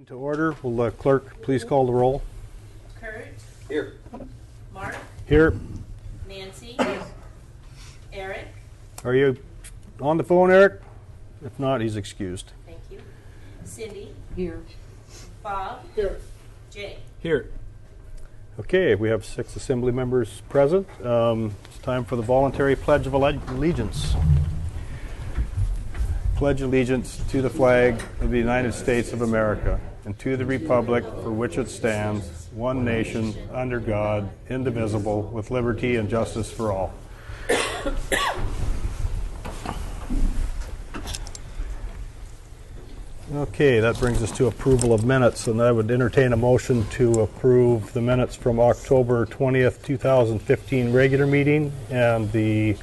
To order, will the clerk please call the roll? Kurt? Here. Mark? Here. Nancy? Eric? Are you on the phone, Eric? If not, he's excused. Thank you. Cindy? Here. Bob? Here. Jay? Here. Okay, we have 6 assembly members present. It's time for the voluntary Pledge of Allegiance. Pledge allegiance to the flag of the United States of America and to the republic for which it stands, one nation, under God, indivisible, with liberty and justice for all. Okay, that brings us to approval of minutes, and I would entertain a motion to approve the minutes from October 20th, 2015 regular meeting and the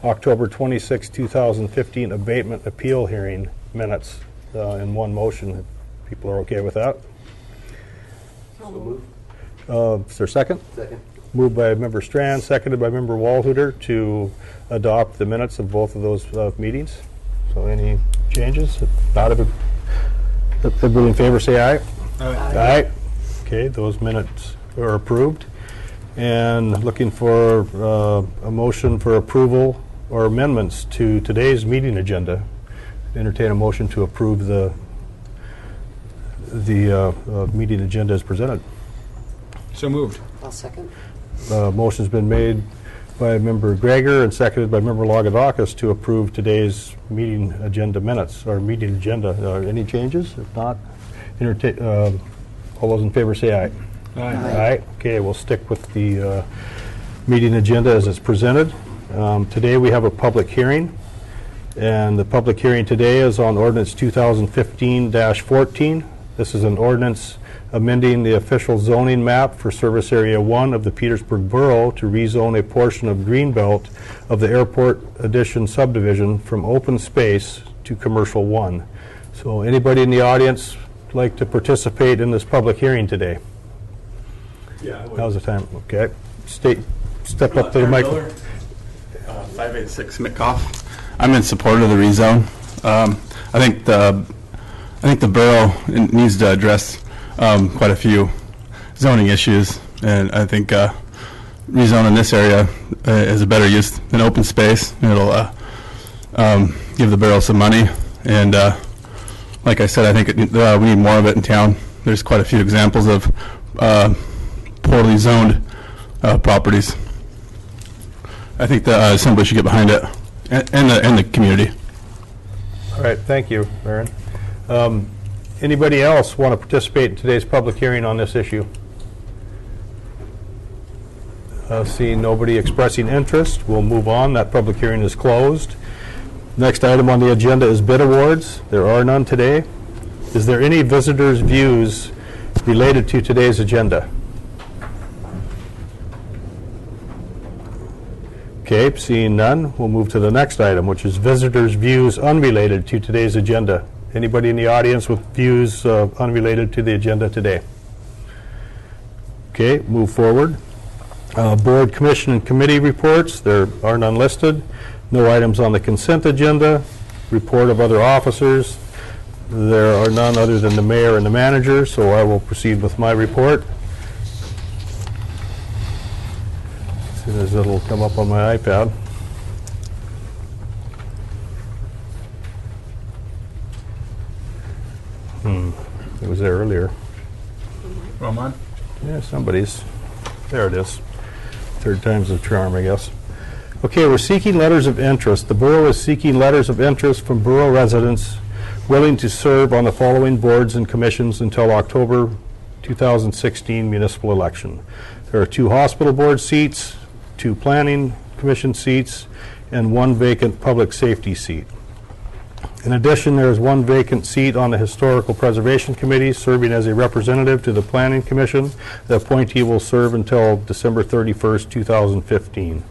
October 26, 2015 abatement appeal hearing minutes in one motion. If people are okay with that. So moved. Is there a second? Second. Moved by Member Strand, seconded by Member Walhuter to adopt the minutes of both of those meetings. So any changes? Not of it. Everybody in favor say aye. Aye. Aye. Okay, those minutes are approved. And looking for a motion for approval or amendments to today's meeting agenda. Entertain a motion to approve the meeting agenda as presented. So moved. I'll second. Motion's been made by Member Greger and seconded by Member Lagadakis to approve today's meeting agenda minutes, or meeting agenda. Any changes? If not, all those in favor say aye. Aye. Aye. Okay, we'll stick with the meeting agenda as it's presented. Today we have a public hearing, and the public hearing today is on Ordinance 2015-14. This is an ordinance amending the official zoning map for Service Area 1 of the Petersburg Borough to rezone a portion of Greenbelt of the Airport Addition subdivision from open space to Commercial 1. So anybody in the audience like to participate in this public hearing today? Yeah. Now's the time. Okay. Step up to the microphone. 586 Mitkoff. I'm in support of the rezone. I think the borough needs to address quite a few zoning issues, and I think rezoning this area is a better use than open space. It'll give the borough some money, and like I said, I think we need more of it in town. There's quite a few examples of poorly zoned properties. I think the assembly should get behind it, and the community. All right, thank you, Aaron. Anybody else want to participate in today's public hearing on this issue? Seeing nobody expressing interest, we'll move on. That public hearing is closed. Next item on the agenda is bid awards. There are none today. Is there any visitors' views related to today's agenda? Okay, seeing none, we'll move to the next item, which is visitors' views unrelated to today's agenda. Anybody in the audience with views unrelated to the agenda today? Okay, move forward. Board, commission, and committee reports. There are none listed. No items on the consent agenda. Report of other officers. There are none other than the mayor and the manager, so I will proceed with my report. As soon as it'll come up on my iPad. It was there earlier. Roman? Yeah, somebody's. There it is. Third time's the charm, I guess. Okay, we're seeking letters of interest. The borough is seeking letters of interest from borough residents willing to serve on the following boards and commissions until October 2016 municipal election. There are 2 hospital board seats, 2 planning commission seats, and 1 vacant public safety seat. In addition, there is 1 vacant seat on the Historical Preservation Committee, serving as a representative to the Planning Commission. The appointee will serve until December 31st, 2015.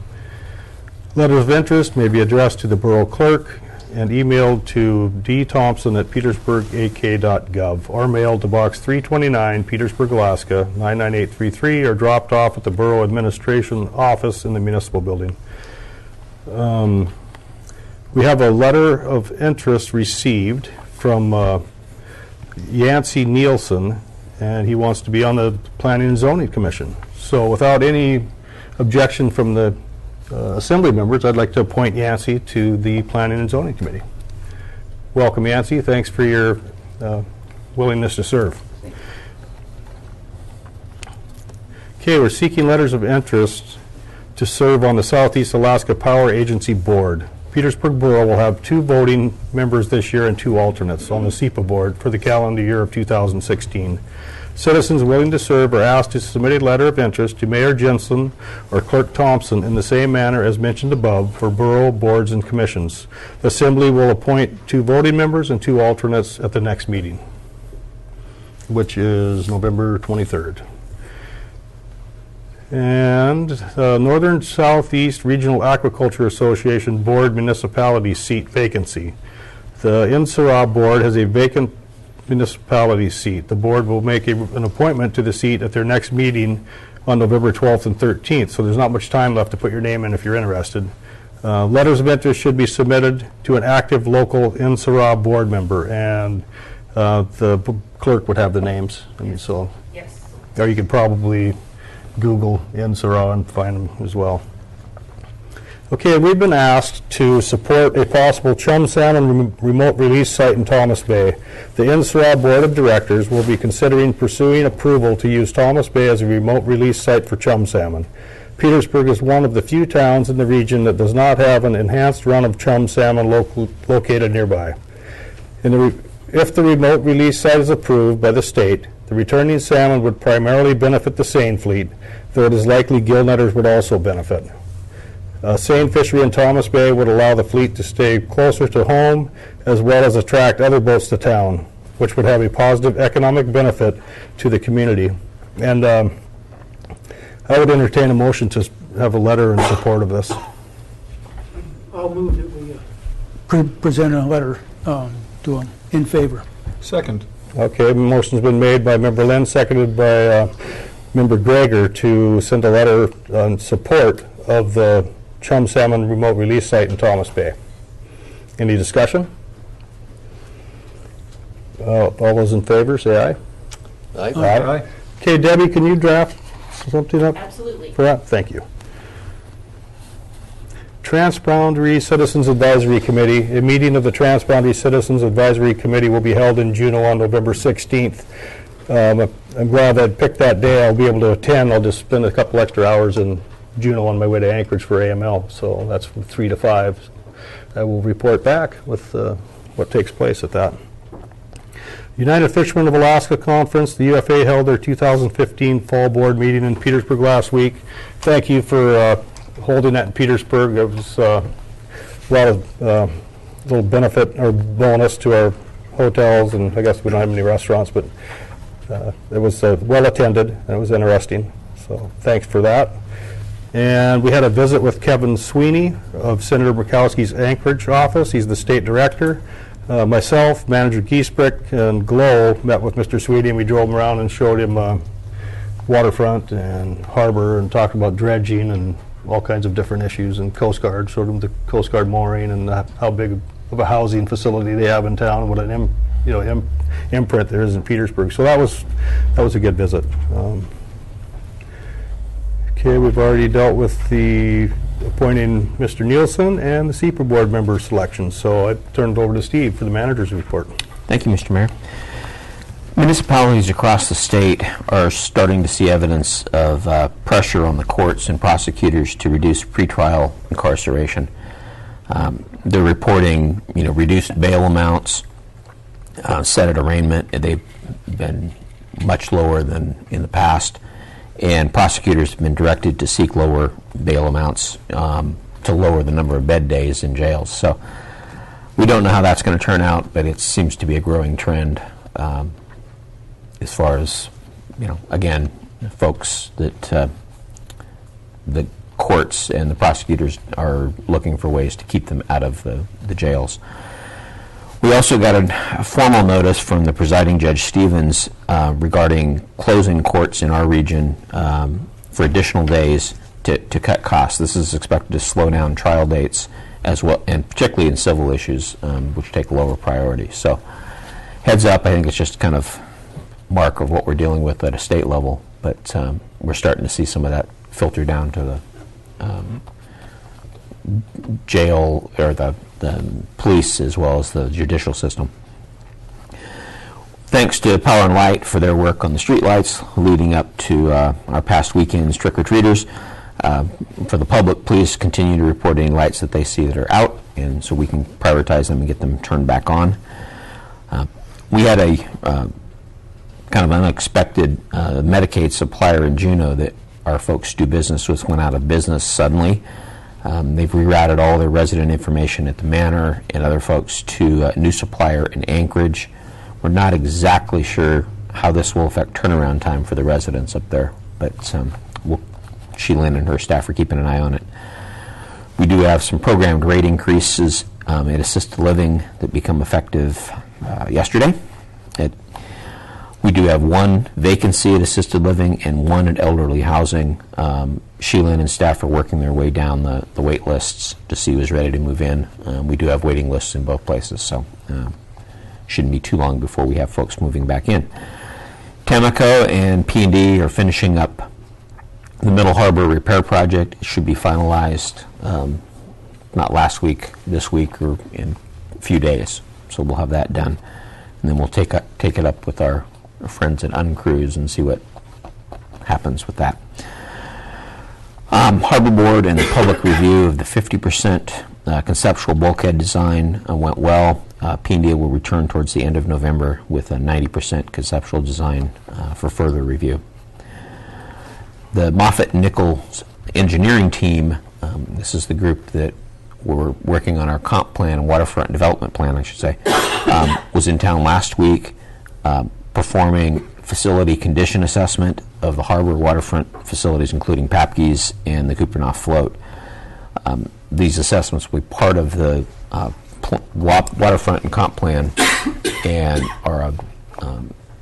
Letters of interest may be addressed to the borough clerk and emailed to dthompson@petersburgak.gov or mailed to Box 329, Petersburg, Alaska, 99833, or dropped off at the Borough Administration Office in the Municipal Building. We have a letter of interest received from Yancey Nielsen, and he wants to be on the Planning and Zoning Commission. So without any objection from the Assembly members, I'd like to appoint Yancey to the Planning and Zoning Committee. Welcome, Yancey. Thanks for your willingness to serve. Okay, we're seeking letters of interest to serve on the Southeast Alaska Power Agency Board. Petersburg Borough will have 2 voting members this year and 2 alternates on the SEPA board for the calendar year of 2016. Citizens willing to serve are asked to submit a letter of interest to Mayor Jensen or Clerk Thompson in the same manner as mentioned above for borough boards and commissions. The Assembly will appoint 2 voting members and 2 alternates at the next meeting, which is November 23rd. And Northern Southeast Regional Aquaculture Association Board Municipality seat vacancy. The Insara Board has a vacant municipality seat. The board will make an appointment to the seat at their next meeting on November 12th and 13th, so there's not much time left to put your name in if you're interested. Letters of interest should be submitted to an active local Insara board member, and the clerk would have the names. I mean, so, Yes. or you could probably Google Insara and find them as well. Okay, we've been asked to support a possible chum salmon remote release site in Thomas Bay. The Insara Board of Directors will be considering pursuing approval to use Thomas Bay as a remote release site for chum salmon. Petersburg is one of the few towns in the region that does not have an enhanced run of chum salmon located nearby. If the remote release site is approved by the state, the returning salmon would primarily benefit the seine fleet, though it is likely gill netters would also benefit. Seine fishery in Thomas Bay would allow the fleet to stay closer to home as well as attract other boats to town, which would have a positive economic benefit to the community. And I would entertain a motion to have a letter in support of this. I'll move that we present a letter to him in favor. Second. Okay, motion's been made by Member Lynn, seconded by Member Greger to send a letter in support of the chum salmon remote release site in Thomas Bay. Any discussion? All those in favor, say aye. Aye. Okay, Debbie, can you draft something up Absolutely. for that? Thank you. Transboundary Citizens Advisory Committee. A meeting of the Transboundary Citizens Advisory Committee will be held in Juneau on November 16th. I'm glad I picked that day. I'll be able to attend. I'll just spend a couple extra hours in Juneau on my way to Anchorage for AML. So that's from 3 to 5. I will report back with what takes place at that. United Fishermen of Alaska Conference. The UFA held their 2015 fall board meeting in Petersburg last week. Thank you for holding that in Petersburg. It was a lot of little benefit or bonus to our hotels, and I guess we don't have any restaurants, but it was well attended and it was interesting. So thanks for that. And we had a visit with Kevin Sweeney of Senator Murkowski's Anchorage office. He's the state director. Myself, Manager Giesbrick, and Glow met with Mr. Sweeney, and we drove him around and showed him waterfront and harbor and talked about dredging and all kinds of different issues, and Coast Guard, showed them the Coast Guard mooring and how big of a housing facility they have in town, what an imprint there is in Petersburg. So that was a good visit. Okay, we've already dealt with the appointing Mr. Nielsen and the SEPA board member selection. So I turned it over to Steve for the manager's report. Thank you, Mr. Mayor. Municipalities across the state are starting to see evidence of pressure on the courts and prosecutors to reduce pretrial incarceration. They're reporting, reduced bail amounts, set at arraignment. They've been much lower than in the past, and prosecutors have been directed to seek lower bail amounts to lower the number of bed days in jails. So we don't know how that's going to turn out, but it seems to be a growing trend. As far as, again, folks that the courts and the prosecutors are looking for ways to keep them out of the jails. We also got a formal notice from the presiding Judge Stevens regarding closing courts in our region for additional days to cut costs. This is expected to slow down trial dates as well, and particularly in civil issues, which take lower priority. So heads up, I think it's just kind of mark of what we're dealing with at a state level, but we're starting to see some of that filter down to the jail or the police as well as the judicial system. Thanks to Power and Light for their work on the streetlights leading up to our past weekend's trick-or-treaters. For the public, please continue to report any lights that they see that are out, and so we can prioritize them and get them turned back on. We had a kind of unexpected Medicaid supplier in Juneau that our folks do business with went out of business suddenly. They've rerouted all their resident information at the Manor and other folks to a new supplier in Anchorage. We're not exactly sure how this will affect turnaround time for the residents up there, but Sheila and her staff are keeping an eye on it. We do have some programmed rate increases at assisted living that become effective yesterday. We do have one vacancy at assisted living and one at elderly housing. Sheila and staff are working their way down the wait lists to see who's ready to move in. We do have waiting lists in both places, so shouldn't be too long before we have folks moving back in. Tamaco and P&D are finishing up the Middle Harbor repair project. It should be finalized not last week, this week, or in a few days. So we'll have that done. And then we'll take it up with our friends at Uncruise and see what happens with that. Harbor Board and the public review of the 50% conceptual bulkhead design went well. P&D will return towards the end of November with a 90% conceptual design for further review. The Moffitt Nichols engineering team, this is the group that we're working on our comp plan, waterfront development plan, I should say, was in town last week performing facility condition assessment of the harbor waterfront facilities, including Papke's and the Kupernoff float. These assessments will be part of the waterfront and comp plan and are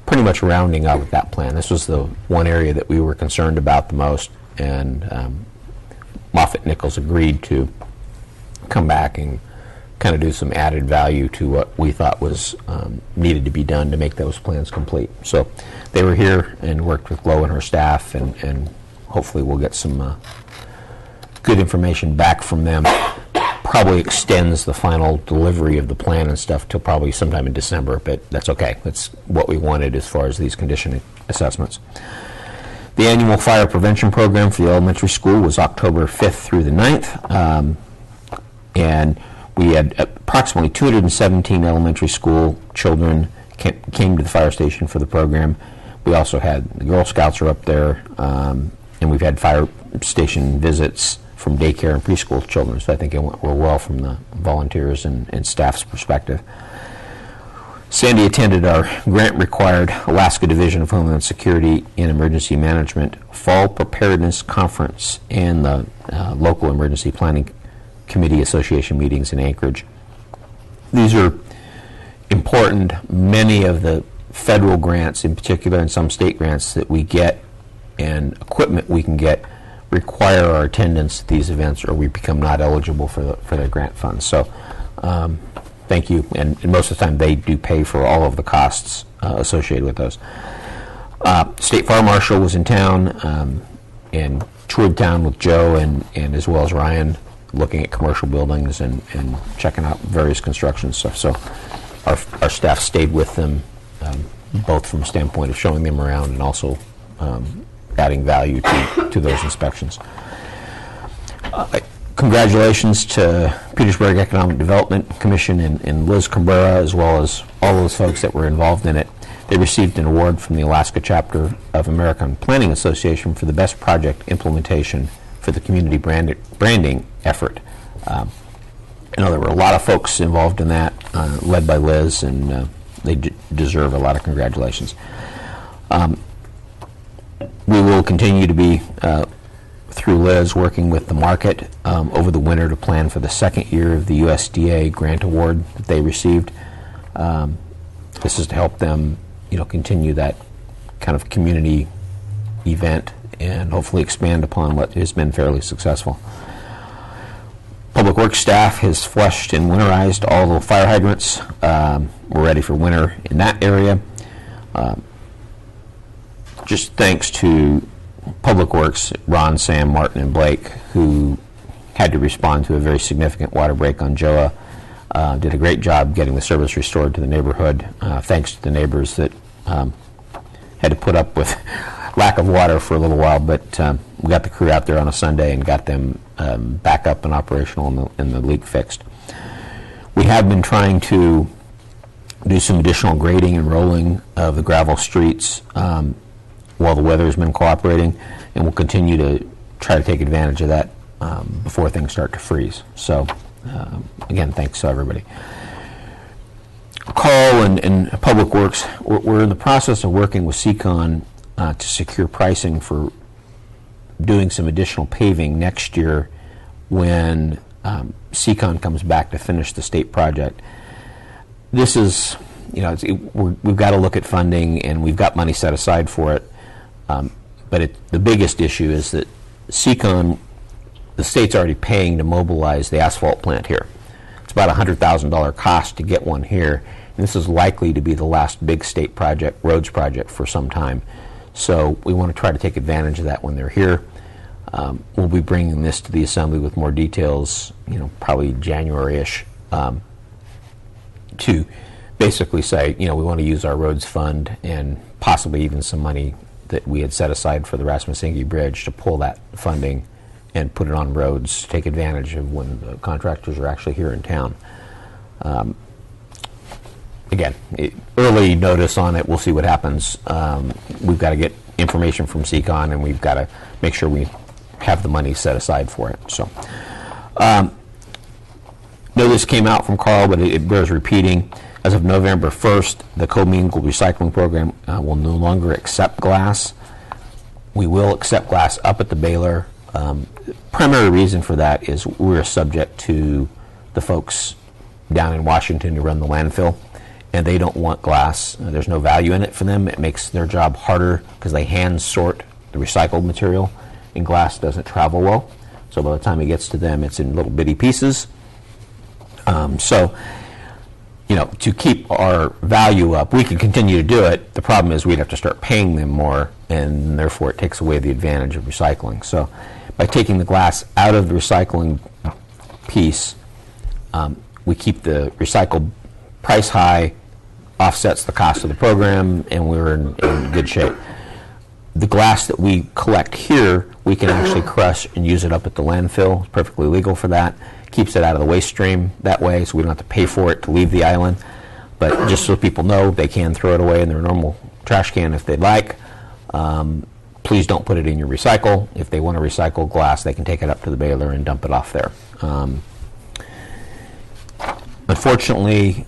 pretty much rounding out that plan. This was the one area that we were concerned about the most, and Moffitt Nichols agreed to come back and kind of do some added value to what we thought was needed to be done to make those plans complete. So they were here and worked with Glo and her staff, and hopefully we'll get some good information back from them. Probably extends the final delivery of the plan and stuff till probably sometime in December, but that's okay. That's what we wanted as far as these condition assessments. The annual fire prevention program for the elementary school was October 5th through the 9th, and we had approximately 217 elementary school children came to the fire station for the program. We also had the Girl Scouts are up there, and we've had fire station visits from daycare and preschool children, so I think it went well from the volunteers and staff's perspective. Sandy attended our grant-required Alaska Division of Homeland Security and Emergency Management Fall Preparedness Conference and the local Emergency Planning Committee Association meetings in Anchorage. These are important. Many of the federal grants, in particular, and some state grants that we get and equipment we can get require our attendance at these events, or we become not eligible for the grant funds. So thank you, and most of the time they do pay for all of the costs associated with those. State Fire Marshal was in town and toured town with Joe and as well as Ryan, looking at commercial buildings and checking out various construction stuff. So our staff stayed with them, both from a standpoint of showing them around and also adding value to those inspections. Congratulations to Petersburg Economic Development Commission and Liz Cabrera, as well as all those folks that were involved in it. They received an award from the Alaska chapter of American Planning Association for the best project implementation for the community branding effort. I know there were a lot of folks involved in that, led by Liz, and they deserve a lot of congratulations. We will continue to be, through Liz, working with the market over the winter to plan for the second year of the USDA grant award that they received. This is to help them, continue that kind of community event and hopefully expand upon what has been fairly successful. Public Works staff has flushed and winterized all the fire hydrants. We're ready for winter in that area. Just thanks to Public Works, Ron, Sam, Martin, and Blake, who had to respond to a very significant water break on Joa. Did a great job getting the service restored to the neighborhood, thanks to the neighbors that had to put up with lack of water for a little while, but we got the crew out there on a Sunday and got them back up and operational and the leak fixed. We have been trying to do some additional grading and rolling of the gravel streets while the weather's been cooperating, and we'll continue to try to take advantage of that before things start to freeze. So, again, thanks to everybody. Carl and Public Works, we're in the process of working with Seacon to secure pricing for doing some additional paving next year when Seacon comes back to finish the state project. This is, we've got to look at funding, and we've got money set aside for it. But the biggest issue is that Seacon, the state's already paying to mobilize the asphalt plant here. It's about a $100,000 cost to get one here, and this is likely to be the last big state project, roads project, for some time. So we want to try to take advantage of that when they're here. We'll be bringing this to the Assembly with more details, probably January-ish, to basically say, we want to use our roads fund and possibly even some money that we had set aside for the Rasmussen Bridge to pull that funding and put it on roads to take advantage of when the contractors are actually here in town. Again, early notice on it. We'll see what happens. We've got to get information from Seacon, and we've got to make sure we have the money set aside for it. So, know this came out from Carl, but it bears repeating. As of November 1st, the commingled recycling program will no longer accept glass. We will accept glass up at the baler. Primary reason for that is we're subject to the folks down in Washington who run the landfill, and they don't want glass. There's no value in it for them. It makes their job harder because they hand sort the recycled material, and glass doesn't travel well. So by the time it gets to them, it's in little bitty pieces. To keep our value up, we can continue to do it. The problem is we'd have to start paying them more, and therefore it takes away the advantage of recycling. So by taking the glass out of the recycling piece, we keep the recycled price high, offsets the cost of the program, and we're in good shape. The glass that we collect here, we can actually crush and use it up at the landfill. It's perfectly legal for that. Keeps it out of the waste stream that way, so we don't have to pay for it to leave the island. But just so people know, they can throw it away in their normal trash can if they'd like. Please don't put it in your recycle. If they want to recycle glass, they can take it up to the baler and dump it off there. Unfortunately,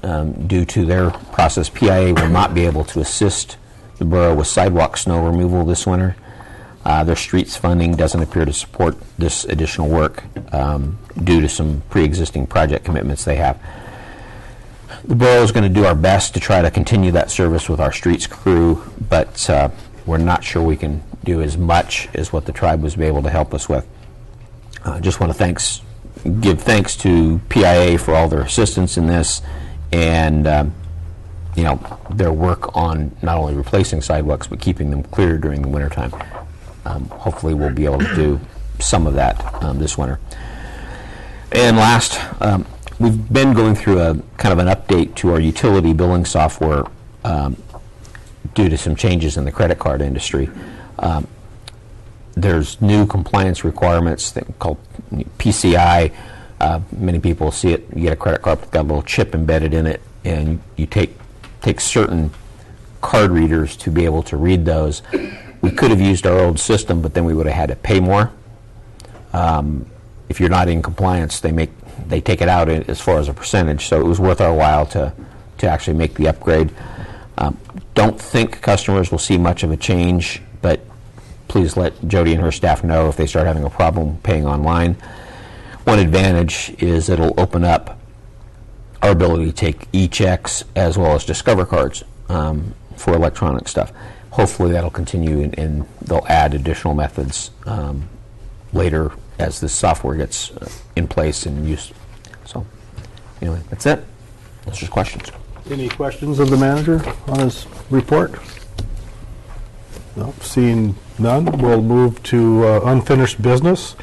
due to their process, PIA will not be able to assist the borough with sidewalk snow removal this winter. Their streets funding doesn't appear to support this additional work due to some pre-existing project commitments they have. The borough is going to do our best to try to continue that service with our streets crew, but we're not sure we can do as much as what the tribe was able to help us with. Just want to give thanks to PIA for all their assistance in this, and their work on not only replacing sidewalks but keeping them clear during the wintertime. Hopefully we'll be able to do some of that this winter. And last, we've been going through a kind of an update to our utility billing software due to some changes in the credit card industry. There's new compliance requirements called PCI. Many people see it. You get a credit card with got a little chip embedded in it, and you take certain card readers to be able to read those. We could have used our old system, but then we would have had to pay more. If you're not in compliance, they take it out as far as a percentage, so it was worth our while to actually make the upgrade. Don't think customers will see much of a change, but please let Jody and her staff know if they start having a problem paying online. One advantage is it'll open up our ability to take e-checks as well as Discover cards for electronic stuff. Hopefully that'll continue, and they'll add additional methods later as this software gets in place and used. So, anyway, that's it. That's just questions. Any questions of the manager on his report? No, seeing none, we'll move to unfinished business.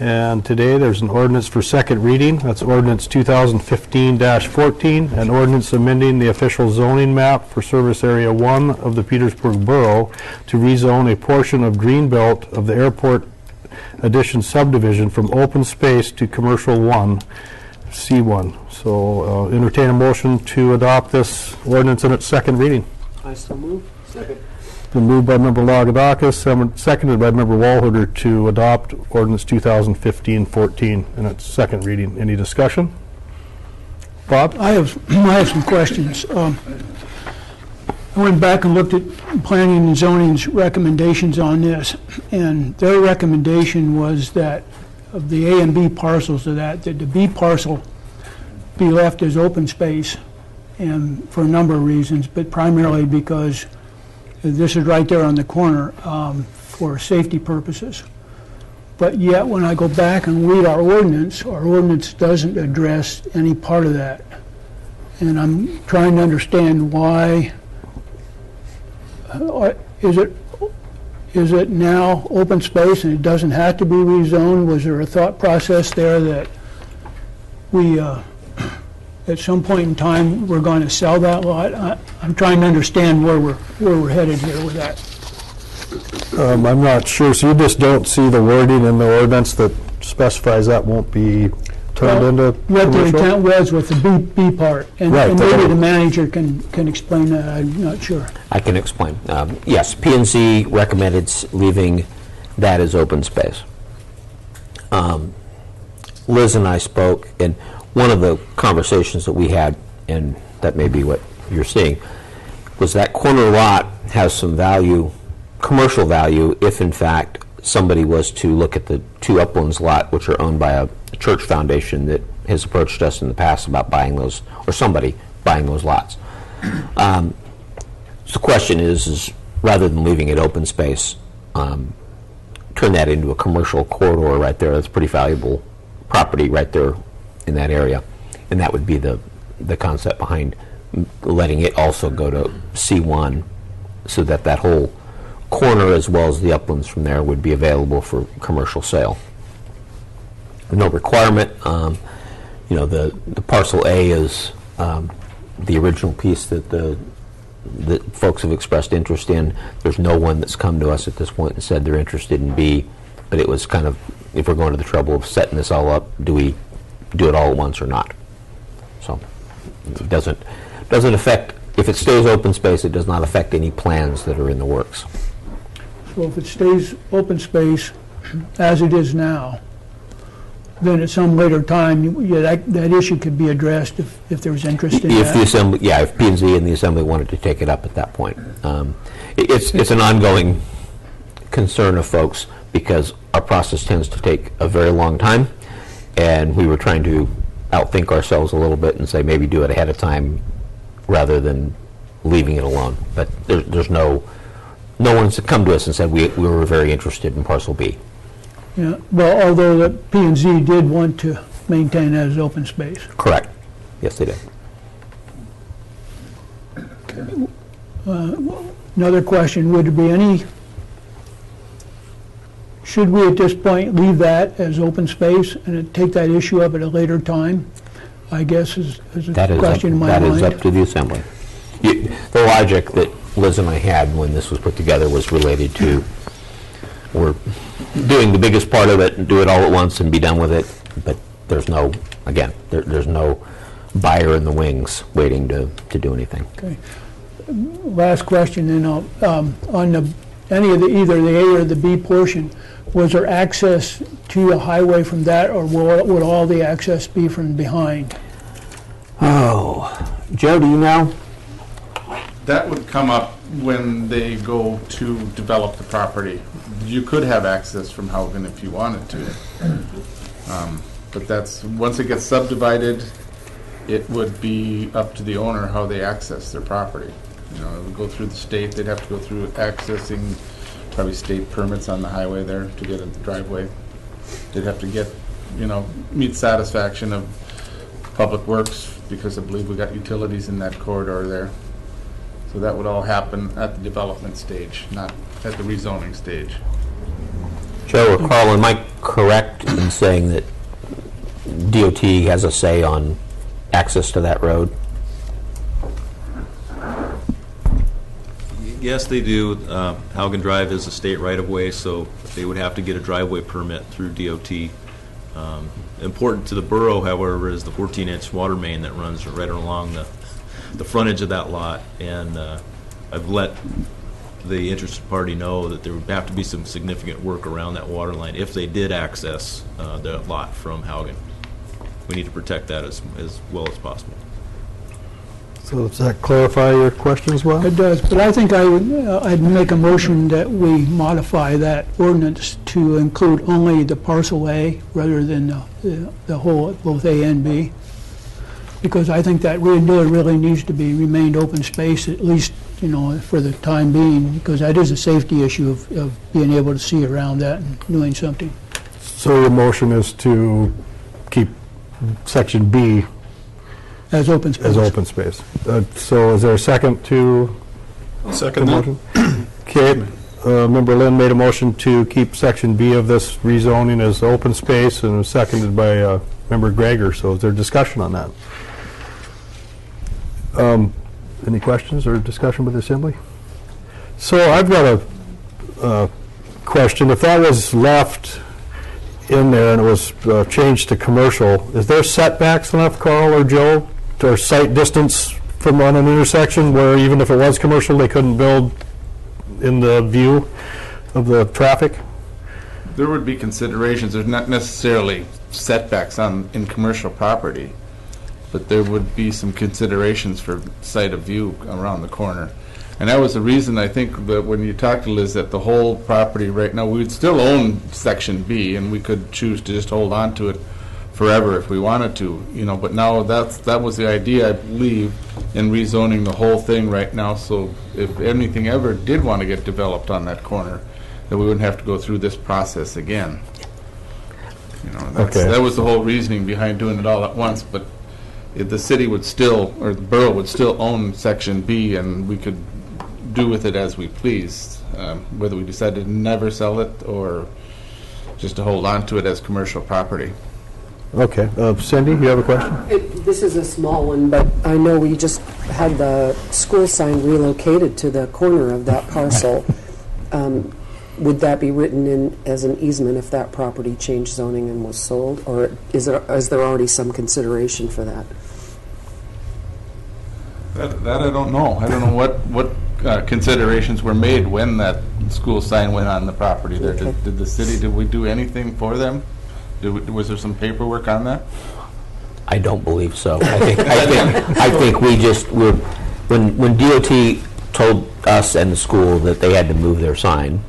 And today there's an ordinance for second reading. That's ordinance 2015-14, an ordinance amending the official zoning map for Service Area 1 of the Petersburg Borough to rezone a portion of Greenbelt of the Airport Addition subdivision from open space to Commercial 1, C1. So entertain a motion to adopt this ordinance in its second reading. I still move. Second. Been moved by Member Lagadakis, seconded by Member Walhooter to adopt ordinance 2015-14 in its second reading. Any discussion? Bob? I have some questions. I went back and looked at planning and zoning's recommendations on this, and their recommendation was that of the A and B parcels of that the B parcel be left as open space, and for a number of reasons, but primarily because this is right there on the corner for safety purposes. But yet, when I go back and read our ordinance doesn't address any part of that. And I'm trying to understand why. Is it now open space and it doesn't have to be rezoned? Was there a thought process there that we, at some point in time, we're going to sell that lot? I'm trying to understand where we're headed here with that. I'm not sure. So you just don't see the wording in the ordinance that specifies that won't be turned into What the commercial? intent was with the B part, and Right, and the maybe little- the manager can explain that. I'm not sure. I can explain. Yes, P&Z recommended leaving that as open space. Liz and I spoke, and one of the conversations that we had, and that may be what you're seeing, was that corner lot has some value, commercial value, if in fact somebody was to look at the two Uplands lot, which are owned by a church foundation that has approached us in the past about buying those, or somebody buying those lots. So the question is rather than leaving it open space, turn that into a commercial corridor right there. That's pretty valuable property right there in that area. And that would be the concept behind letting it also go to C1 so that that whole corner as well as the uplands from there would be available for commercial sale. No requirement. The parcel A is the original piece that that folks have expressed interest in. There's no one that's come to us at this point and said they're interested in B, but it was kind of, if we're going to the trouble of setting this all up, do we do it all at once or not? So it doesn't affect, if it stays open space, it does not affect any plans that are in the works. So if it stays open space as it is now, then at some later time, that issue could be addressed if there was interest in If the that. assembly, if P&Z and the assembly wanted to take it up at that point. It's an ongoing concern of folks because our process tends to take a very long time, and we were trying to outthink ourselves a little bit and say maybe do it ahead of time rather than leaving it alone. But there's no one's come to us and said we were very interested in parcel B. Yeah, well, although the P&Z did want to maintain that as open space. Correct. Yes, they did. Another question, would there be any, should we at this point leave that as open space and take that issue up at a later time? I guess is a question in my mind. That is up to the assembly. The logic that Liz and I had when this was put together was related to we're doing the biggest part of it and do it all at once and be done with it, but there's no, again, there's no buyer in the wings waiting to do anything. Okay. Last question, then on any of either the A or the B portion, was there access to a highway from that, or would all the access be from behind? Oh, Joe, do you know? That would come up when they go to develop the property. You could have access from Haugen if you wanted to. But that's, once it gets subdivided, it would be up to the owner how they access their property. It would go through the state. They'd have to go through accessing probably state permits on the highway there to get a driveway. They'd have to get, meet satisfaction of Public Works, because I believe we got utilities in that corridor there. So that would all happen at the development stage, not at the rezoning stage. Joe or Carl, am I correct in saying that DOT has a say on access to that road? Yes, they do. Haugen Drive is a state right-of-way, so they would have to get a driveway permit through DOT. Important to the borough, however, is the 14-inch water main that runs right along the frontage of that lot. And I've let the interested party know that there would have to be some significant work around that water line if they did access the lot from Haugen. We need to protect that as well as possible. So does that clarify your question as well? It does, but I think I'd make a motion that we modify that ordinance to include only the parcel A rather than the whole, both A and B. Because I think that really needs to be remained open space, at least, for the time being, because that is a safety issue of being able to see around that and doing something. So your motion is to keep section B As open space. as open space. So is there a second to Second the motion? Okay, Member Lynn made a motion to keep section B of this rezoning as open space, and was seconded by Member Gregor. So is there discussion on that? Any questions or discussion with the Assembly? So I've got a question. If that was left in there and it was changed to commercial, is there setbacks enough, Carl or Joe, or sight distance from on an intersection where even if it was commercial, they couldn't build in the view of the traffic? There would be considerations. There's not necessarily setbacks in commercial property, but there would be some considerations for sight of view around the corner. And that was the reason, I think, that when you talked to Liz, that the whole property right now, we would still own Section B, and we could choose to just hold on to it forever if we wanted to, but now that was the idea, I believe, in rezoning the whole thing right now, so if anything ever did want to get developed on that corner, that we wouldn't have to go through this process again. Okay. That was the whole reasoning behind doing it all at once, but the city would still, or the borough would still own Section B, and we could do with it as we pleased, whether we decided to never sell it or just to hold on to it as commercial property. Okay. Cindy, you have a question? This is a small one, but I know we just had the school sign relocated to the corner of that parcel. Would that be written in as an easement if that property changed zoning and was sold, or is there already some consideration for that? That I don't know. I don't know what considerations were made when that school sign went on the property there. Okay. Did the city, did we do anything for them? Was there some paperwork on that? I don't believe so. I think when DOT told us and the school that they had to move their sign,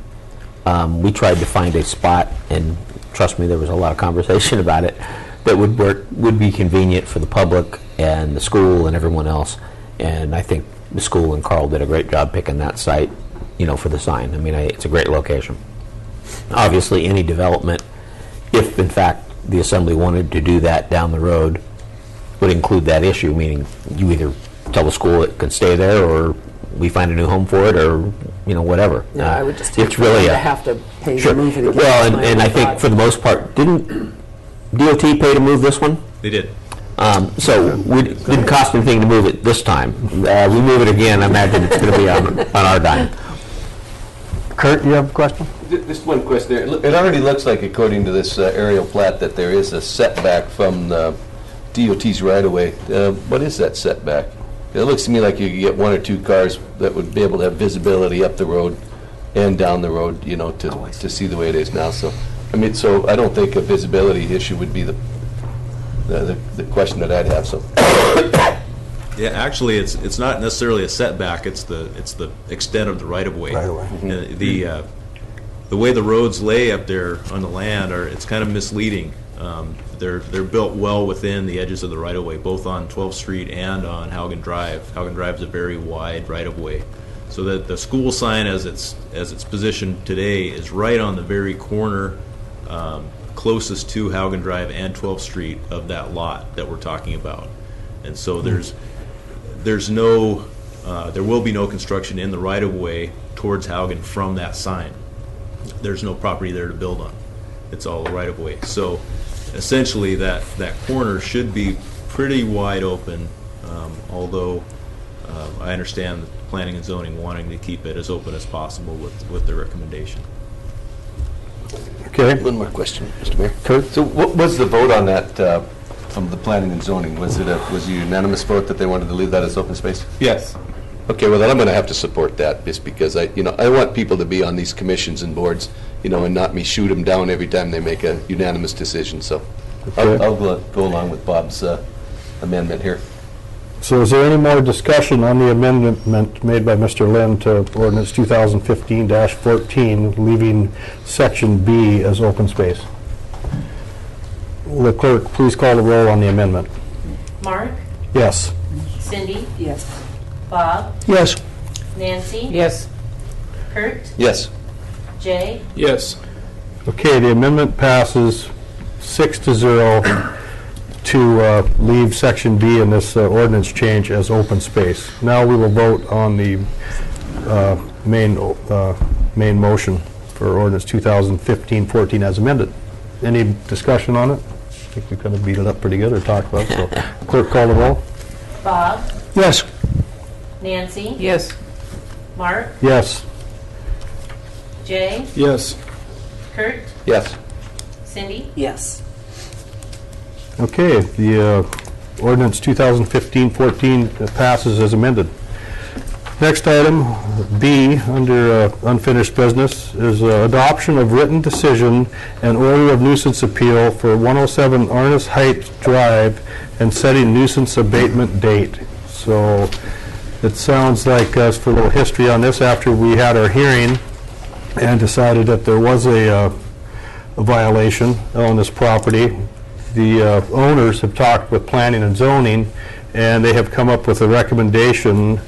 we tried to find a spot, and trust me, there was a lot of conversation about it, that would be convenient for the public and the school and everyone else. And I think the school and Carl did a great job picking that site, for the sign. I mean, it's a great location. Obviously, any development, if in fact the Assembly wanted to do that down the road, would include that issue, meaning you either tell the school it can stay there, or we find a new home for it, or whatever. No, I would just hate it's really to have to pay sure. to move it again. Well, and I think for the most part, didn't DOT pay to move this one? They did. So it didn't cost anything to move it this time. We move it again, I imagine it's going to be on our dime. Kurt, you have a question? Just one question. It already looks like, according to this aerial plat, that there is a setback from the DOT's right-of-way. What is that setback? It looks to me like you could get one or two cars that would be able to have visibility up the road and down the road, to see the way it is now. So, so I don't think a visibility issue would be the question that I'd have. So. Yeah, actually, it's not necessarily a setback. It's the extent of the right of way. Mm-hmm. The way the roads lay up there on the land it's kind of misleading. They're built well within the edges of the right of way, both on 12th Street and on Haugen Drive. Haugen Drive is a very wide right of way, so that the school sign as it's positioned today is right on the very corner closest to Haugen Drive and 12th Street of that lot that we're talking about. And so there will be no construction in the right-of-way towards Haugen from that sign. There's no property there to build on. It's all the right-of-way. So essentially that corner should be pretty wide open, although I understand planning and zoning wanting to keep it as open as possible with their recommendation. Okay. One more question, Mr. Mayor. Kurt? So what was the vote on that from the planning and zoning? Was it a unanimous vote that they wanted to leave that as open space? Yes. Okay, well then I'm going to have to support that, just because I want people to be on these commissions and boards, and not me shoot them down every time they make a unanimous decision. So Okay. I'll go along with Bob's amendment here. So is there any more discussion on the amendment made by Mr. Lynn to ordinance 2015-14, leaving section B as open space? Will the clerk please call the roll on the amendment? Mark, Yes. Cindy, Yes. Bob, Yes. Nancy, Yes. Kurt, Yes. Jay, Yes. Okay, the amendment passes 6-0 to leave section B in this ordinance change as open space. Now we will vote on the main motion for ordinance 2015-14 as amended. Any discussion on it? I think we kind of beat it up pretty good or talked about it. So clerk, call the roll. Bob, Yes. Nancy, Yes. Mark, Yes. Jay, Yes. Kurt, Yes. Cindy, Yes. Okay, the ordinance 2015-14 passes as amended. Next item, B, under unfinished business, is adoption of written decision and order of nuisance appeal for 107 Arnis Heights Drive and setting nuisance abatement date. So it sounds like, for a little history on this, after we had our hearing and decided that there was a violation on this property, the owners have talked with planning and zoning, and they have come up with a recommendation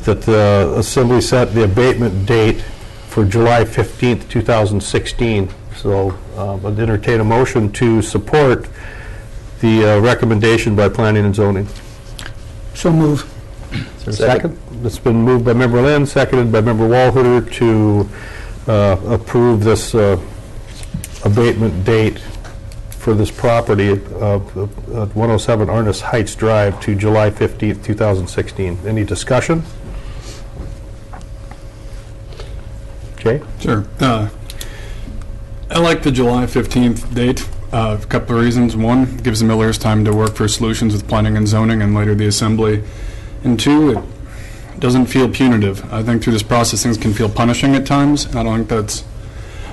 that the assembly set the abatement date for July 15th, 2016. So I'd entertain a motion to support the recommendation by planning and zoning. So move. Is there a second? It's been moved by Member Lynn, seconded by Member Walhooter to approve this abatement date for this property of 107 Arnis Heights Drive to July 15th, 2016. Any discussion? Okay. Sure. I like the July 15th date. A couple of reasons. One, it gives the Millers time to work for solutions with planning and zoning and later the assembly. And two, it doesn't feel punitive. I think through this process things can feel punishing at times. I don't think that's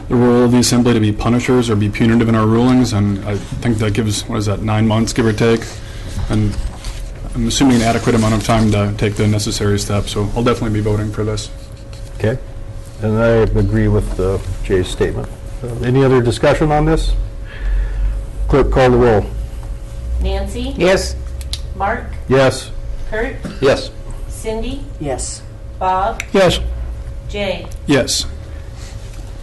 the role of the assembly to be punishers or be punitive in our rulings, and I think that gives, 9 months, give or take, and I'm assuming an adequate amount of time to take the necessary steps, so I'll definitely be voting for this. Okay. And I agree with Jay's statement. Any other discussion on this? Clerk, call the roll. Nancy, Yes. Mark, Yes. Kurt, Yes. Cindy, Yes. Bob, Yes. Jay, Yes.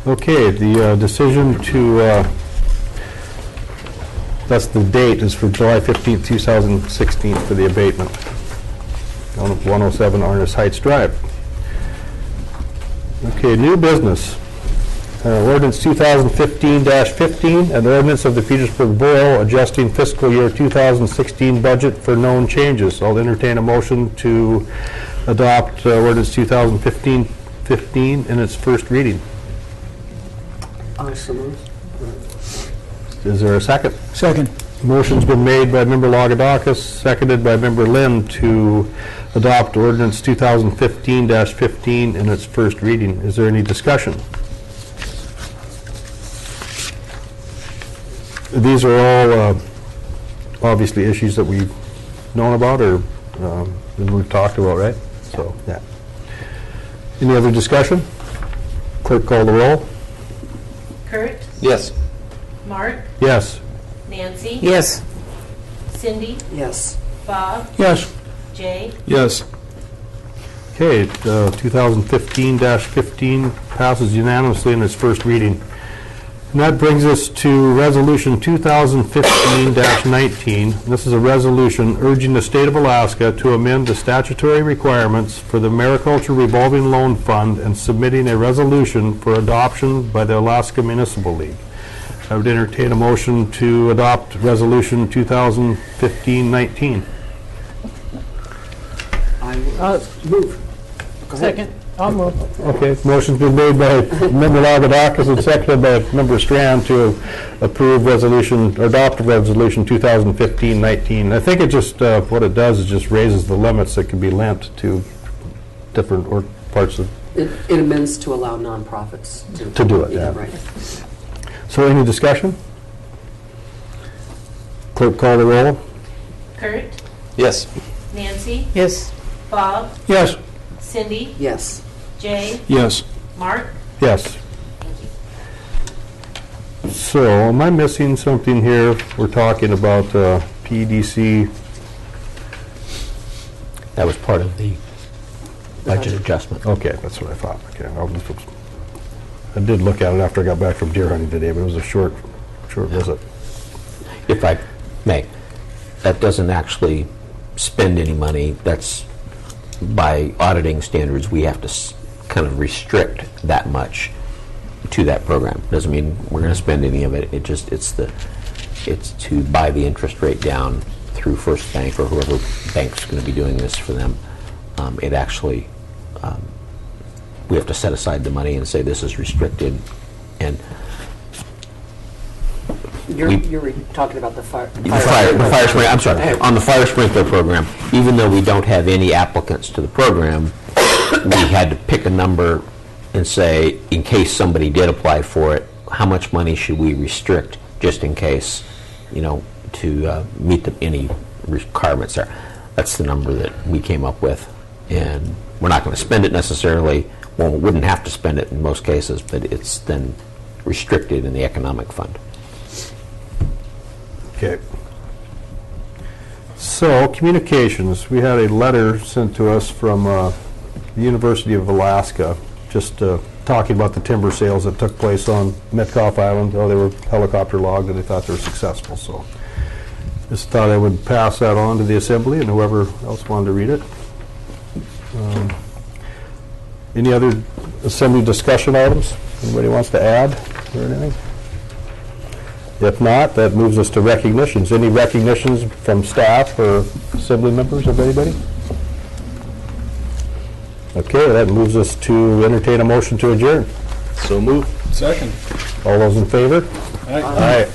Okay, the decision to, that's the date, is for July 15th, 2016 for the abatement on 107 Arnis Heights Drive. Okay, new business. Ordinance 2015-15, an ordinance of the Petersburg Borough adjusting fiscal year 2016 budget for known changes. I'll entertain a motion to adopt ordinance 2015-15 in its first reading. Awesome. Is there a second? Second. Motion's been made by Member Logadakis, seconded by Member Lynn to adopt ordinance 2015-15 in its first reading. Is there any discussion? These are all obviously issues that we've known about or that we've talked about, right? So, yeah. Any other discussion? Clerk, call the roll. Kurt, Yes. Mark, Yes. Nancy, Yes. Cindy, Yes. Bob, Yes. Jay, Yes. Okay, 2015-15 passes unanimously in its first reading. And that brings us to Resolution 2015-19. This is a resolution urging the state of Alaska to amend the statutory requirements for the Mariculture Revolving Loan Fund and submitting a resolution for adoption by the Alaska Municipal League. I would entertain a motion to adopt Resolution 2015-19. I will move. Go ahead. Second. I'll move. Okay, motion's been made by Member Lagodakis and seconded by Member Strand to approve resolution, or adopt Resolution 2015-19. I think it just, what it does is just raises the limits that can be lent to different parts of. It amends to allow nonprofits To do it, yeah. Right. So any discussion? Clerk, call the roll. Kurt, Yes. Nancy, Yes. Bob, Yes. Cindy, Yes. Jay, Yes. Mark. Yes. Thank you. So, am I missing something here? We're talking about PDC. That was part of the budget adjustment. Okay, that's what I thought. Okay, I did look at it after I got back from deer hunting today, but it was a short visit. If I may, that doesn't actually spend any money. That's, by auditing standards, we have to kind of restrict that much to that program. Doesn't mean we're going to spend any of it. It's to buy the interest rate down through First Bank or whoever bank's going to be doing this for them. It actually, we have to set aside the money and say this is restricted. And You're talking about the fire. the fire sprinkler, I'm sorry, on the fire sprinkler program, even though we don't have any applicants to the program, we had to pick a number and say, in case somebody did apply for it, how much money should we restrict, just in case, to meet any requirements there. That's the number that we came up with, and we're not going to spend it necessarily. Well, we wouldn't have to spend it in most cases, but it's then restricted in the economic fund. Okay. So, communications. We had a letter sent to us from the University of Alaska, just talking about the timber sales that took place on Metcalf Island. Oh, they were helicopter logged and they thought they were successful. So, just thought I would pass that on to the Assembly and whoever else wanted to read it. Any other Assembly discussion items? Anybody wants to add or anything? If not, that moves us to recognitions. Any recognitions from staff or Assembly members of anybody? Okay, that moves us to entertain a motion to adjourn. So move. Second. All those in favor? Aye. Aye.